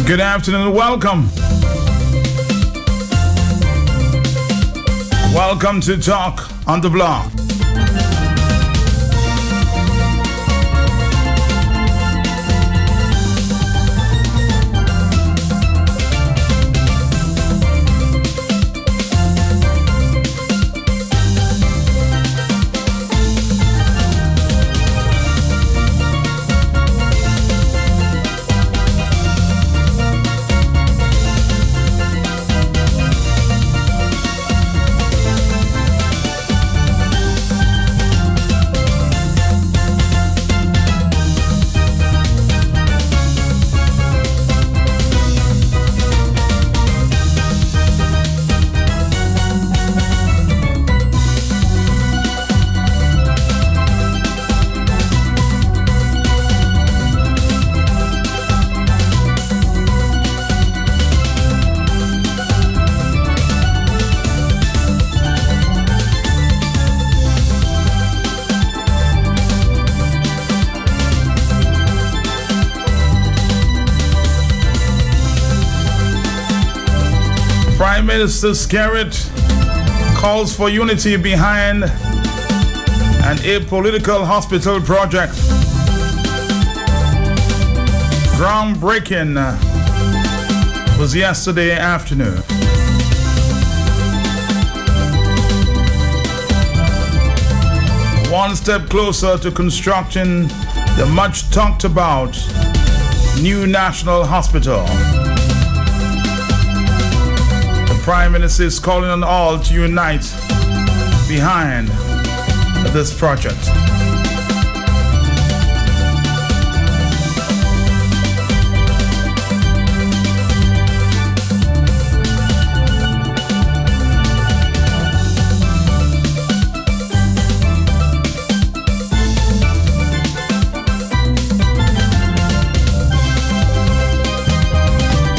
Good afternoon and welcome. Welcome to Talk on the Block. Prime Minister Skerritt calls for unity behind an apolitical hospital project. Groundbreaking was yesterday afternoon. One step closer to constructing the much talked about new national hospital. Prime Minister is calling on all to unite behind this project.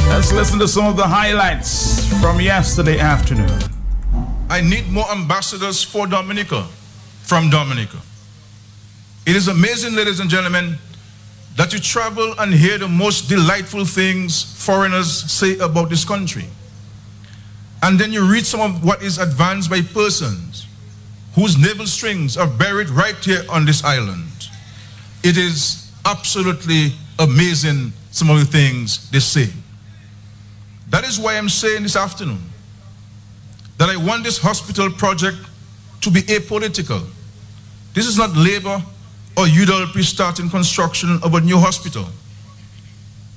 Let's listen to some of the highlights from yesterday afternoon. I need more ambassadors for Dominica, from Dominica. It is amazing, ladies and gentlemen, that you travel and hear the most delightful things foreigners say about this country. And then you read some of what is advanced by persons whose navel strings are buried right here on this island. It is absolutely amazing, some of the things they say. That is why I'm saying this afternoon that I want this hospital project to be apolitical. This is not Labour or UWP starting construction of a new hospital.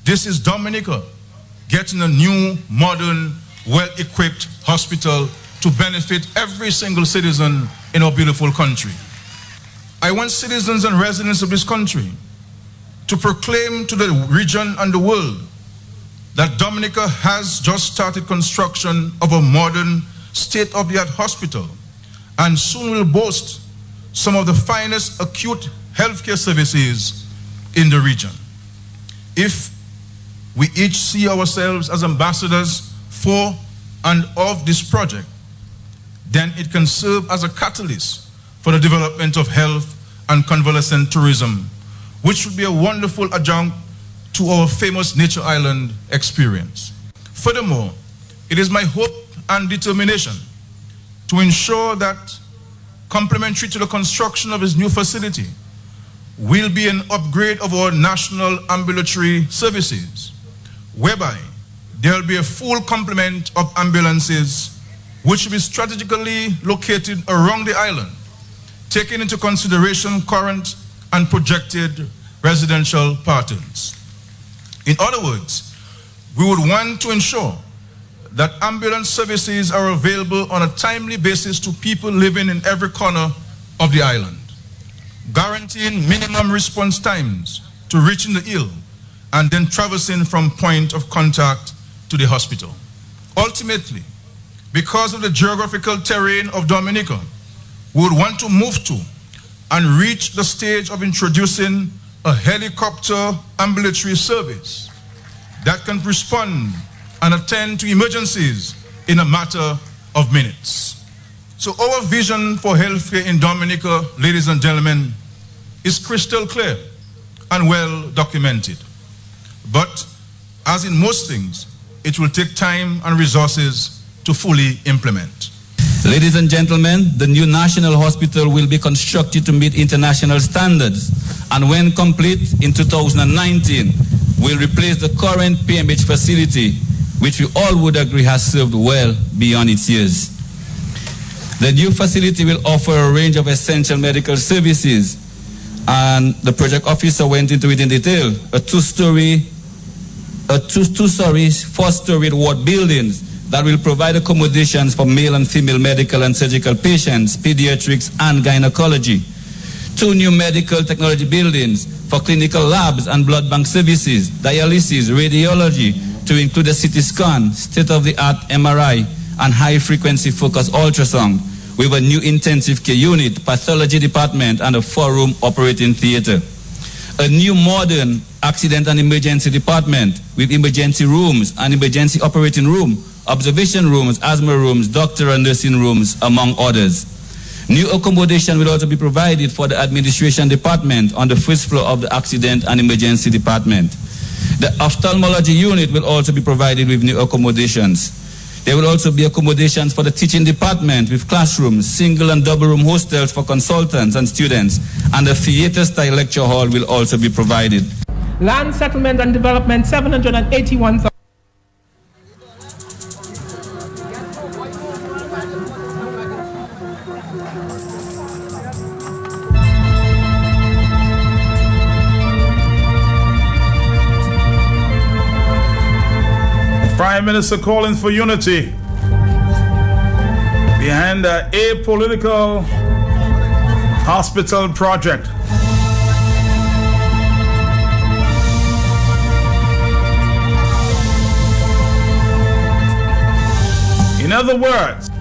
This is Dominica getting a new, modern, well-equipped hospital to benefit every single citizen in our beautiful country. I want citizens and residents of this country to proclaim to the region and the world that Dominica has just started construction of a modern, state-of-the-art hospital and soon will boast some of the finest acute healthcare services in the region. If we each see ourselves as ambassadors for and of this project, then it can serve as a catalyst for the development of health and convalescent tourism, which would be a wonderful adjunct to our famous Nature Island experience. Furthermore, it is my hope and determination to ensure that complementary to the construction of this new facility will be an upgrade of our national ambulatory services, whereby there will be a full complement of ambulances which will be strategically located around the island, taking into consideration current and projected residential patterns. In other words, we would want to ensure that ambulance services are available on a timely basis to people living in every corner of the island, guaranteeing minimum response times to reaching the ill and then traversing from point of contact to the hospital. Ultimately, because of the geographical terrain of Dominica, we would want to move to and reach the stage of introducing a helicopter ambulatory service that can respond and attend to emergencies in a matter of minutes. So our vision for healthcare in Dominica, ladies and gentlemen, is crystal clear and well documented. But as in most things, it will take time and resources to fully implement. Ladies and gentlemen, the new National Hospital will be constructed to meet international standards, and when complete in 2019, will replace the current PMH facility, which we all would agree has served well beyond its years. The new facility will offer a range of essential medical services, and the project officer went into it in detail. Two-story, four-story ward buildings that will provide accommodations for male and female medical and surgical patients, pediatrics and gynecology. 2 new medical technology buildings for clinical labs and blood bank services, dialysis, radiology, to include a CT scan, state-of-the-art MRI, and high-frequency focused ultrasound, with a new intensive care unit, pathology department, and a 4-room operating theater. A new modern accident and emergency department with emergency rooms and emergency operating room, observation rooms, asthma rooms, doctor and nursing rooms, among others. New accommodation will also be provided for the administration department on the first floor of the accident and emergency department. The ophthalmology unit will also be provided with new accommodations. There will also be accommodations for the teaching department with classrooms, single and double room hostels for consultants and students, and a theater-style lecture hall will also be provided. Land settlement and development, 781,000. Prime Minister calling for unity behind the apolitical hospital project. In other words,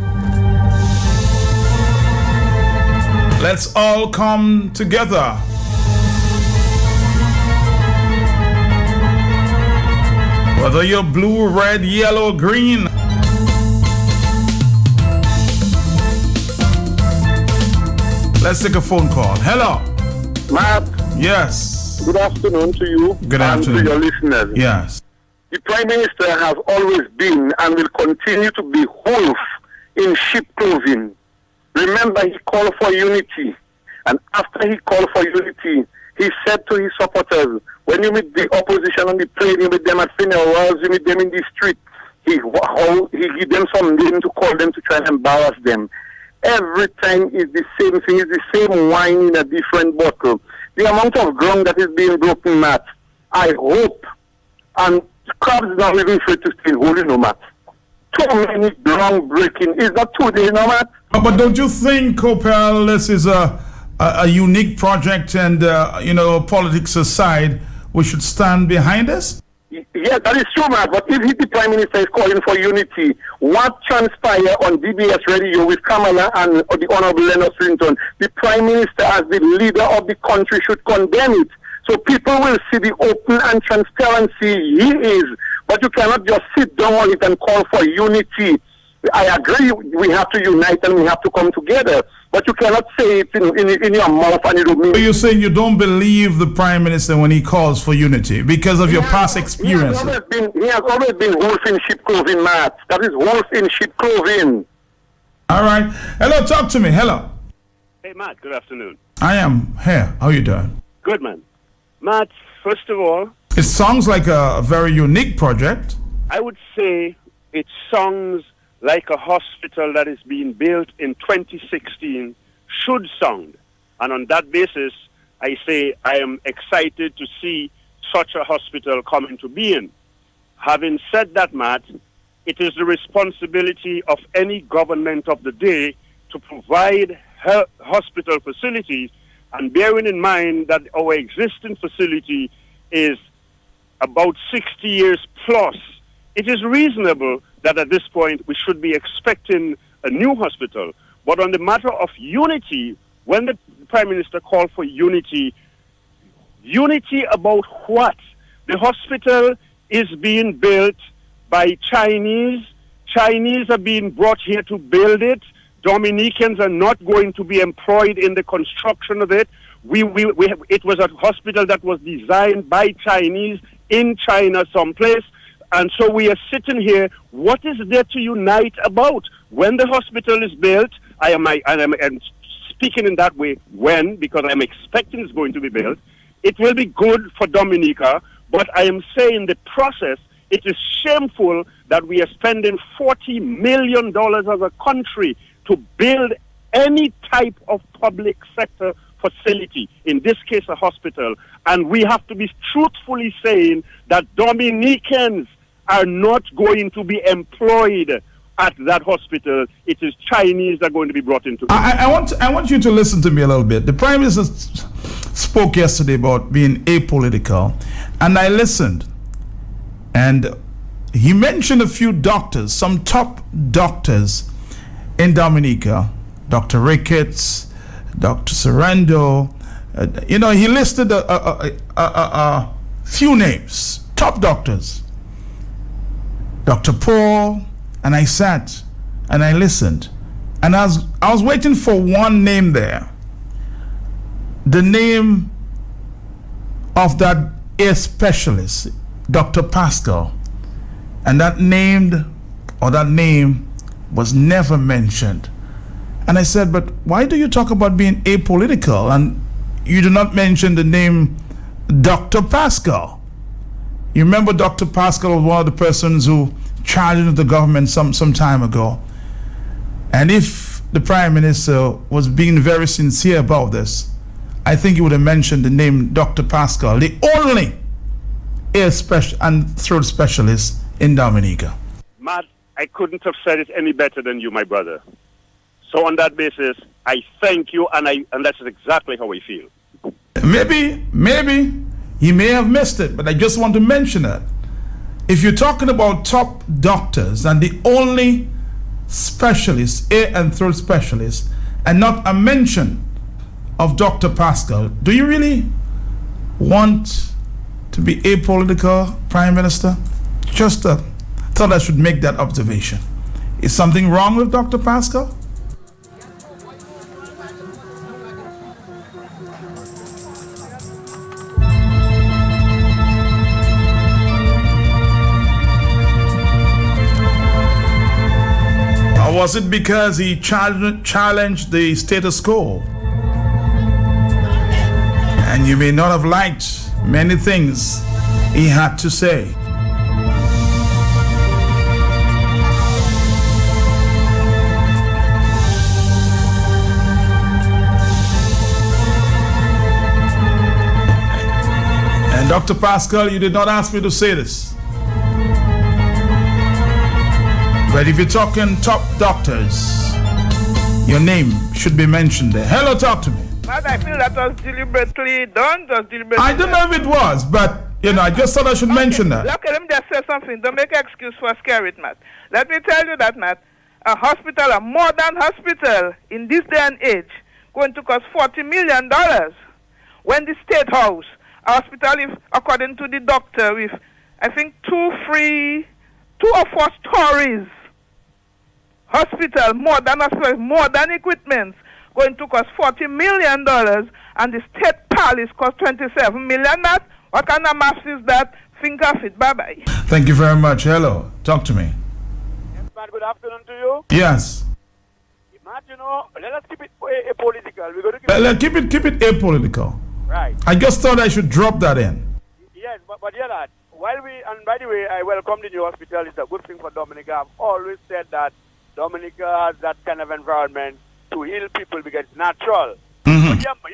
let's all come together. Whether you're blue, red, yellow, green. Let's take a phone call. Hello. Matt. Yes. Good afternoon to you. Good afternoon. And to your listeners. Yes. The Prime Minister has always been and will continue to be wolf in sheep clothing. Remember, he called for unity. And after he called for unity, he said to his supporters, when you meet the opposition on the plane, you meet them at funerals, you meet them in the street, he give them some name to call them to try and embarrass them. Every time is the same thing, it's the same wine in a different bottle. The amount of ground that is being broken, Matt, I hope, and crabs is not even free to stay holy, no, Matt. Too many ground breaking. Is that today, no, Matt? But don't you think, Kopel, this is a unique project and, politics aside, we should stand behind this? Yeah, that is true, Matt. But if the Prime Minister is calling for unity, what transpired on DBS radio with Kamala and the Honorable Leonard Swinton, the Prime Minister as the leader of the country should condemn it. So people will see the open and transparency he is. But you cannot just sit down on it and call for unity. I agree we have to unite and we have to come together. But you cannot say it in your mouth and it will mean... So you're saying you don't believe the Prime Minister when he calls for unity because of your past experience? He has always been wolf in sheep clothing, Matt. That is wolf in sheep clothing. All right. Hello, talk to me. Hello. Hey, Matt. Good afternoon. I am here. How you doing? Good, man. Matt, first of all... It sounds like a very unique project. I would say it sounds like a hospital that is being built in 2016 should sound. And on that basis, I say I am excited to see such a hospital come into being. Having said that, Matt, it is the responsibility of any government of the day to provide hospital facilities, and bearing in mind that our existing facility is about 60 years plus, it is reasonable that at this point we should be expecting a new hospital. But on the matter of unity, when the Prime Minister called for unity about what? The hospital is being built by Chinese. Chinese are being brought here to build it. Dominicans are not going to be employed in the construction of it. It was a hospital that was designed by Chinese in China someplace. And so we are sitting here. What is there to unite about? When the hospital is built, I am speaking in that way, because I'm expecting it's going to be built, it will be good for Dominica, but I am saying the process, it is shameful that we are spending $40 million as a country to build any type of public sector facility, in this case a hospital, and we have to be truthfully saying that Dominicans are not going to be employed at that hospital. It is Chinese that are going to be brought into. I want you to listen to me a little bit. The Prime Minister spoke yesterday about being apolitical, and I listened, and he mentioned a few doctors, some top doctors in Dominica, Dr. Ricketts, Dr. Sorrento. He listed a few names, top doctors. Dr. Paul, and I sat and I listened, and I was waiting for one name there, the name of that ear specialist, Dr. Pascal, and that name was never mentioned. And I said, but why do you talk about being apolitical and you do not mention the name Dr. Pascal? You remember Dr. Pascal was one of the persons who challenged the government some time ago. And if the Prime Minister was being very sincere about this, I think he would have mentioned the name Dr. Pascal, the only ear and throat specialist in Dominica. Matt, I couldn't have said it any better than you, my brother. So on that basis, I thank you, and that's exactly how I feel. Maybe he may have missed it, but I just want to mention it. If you're talking about top doctors and the only specialist, ear and throat specialist, and not a mention of Dr. Pascal, do you really want to be apolitical, Prime Minister? Just thought I should make that observation. Is something wrong with Dr. Pascal? Or was it because he challenged the status quo? And you may not have liked many things he had to say. And Dr. Pascal, you did not ask me to say this. But if you're talking top doctors, your name should be mentioned there. Hello, talk to me. But I feel that was deliberately done, I don't know if it was, but, I just thought I should mention that. Okay, let me just say something. Don't make an excuse for scare it, Matt. Let me tell you that, Matt, a hospital, a modern hospital, in this day and age, going to cost $40 million. When the State House, a hospital, if, according to the doctor, with, I think, 2 or 4 stories, hospital, modern equipment, going to cost $40 million, and the State Palace cost $27 million. What kind of maths is that? Think of it. Bye-bye. Thank you very much. Hello. Talk to me. Yes, man. Good afternoon to you. Yes. Matt, let us keep it apolitical. We're going to keep it apolitical. Right. I just thought I should drop that in. Yes, but that, and by the way, I welcome the new hospital. It's a good thing for Dominica. I've always said that Dominica has that kind of environment to heal people because it's natural. Mm-hmm. But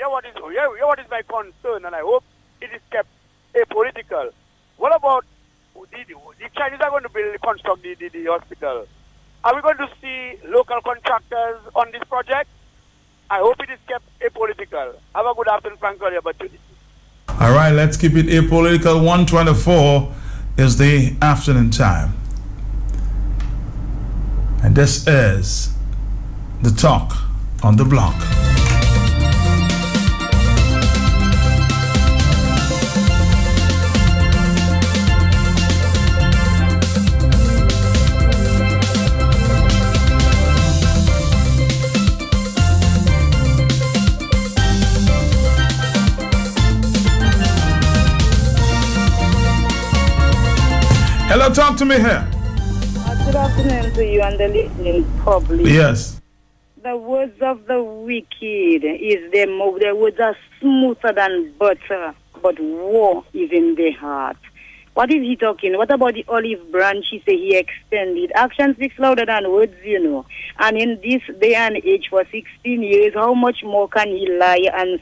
what is my concern, and I hope it is kept apolitical. What about the Chinese are going to construct the hospital? Are we going to see local contractors on this project? I hope it is kept apolitical. Have a good afternoon, Frank. All right, let's keep it apolitical. 1:24 is the afternoon time. And this is the talk on the block. Hello, talk to me here. Good afternoon to you and the listening public. Yes. The words of the wicked their words are smoother than butter, but war is in their heart. What is he talking? What about the olive branch he say he extended? Action speaks louder than words, you know. And in this day and age for 16 years, how much more can he lie and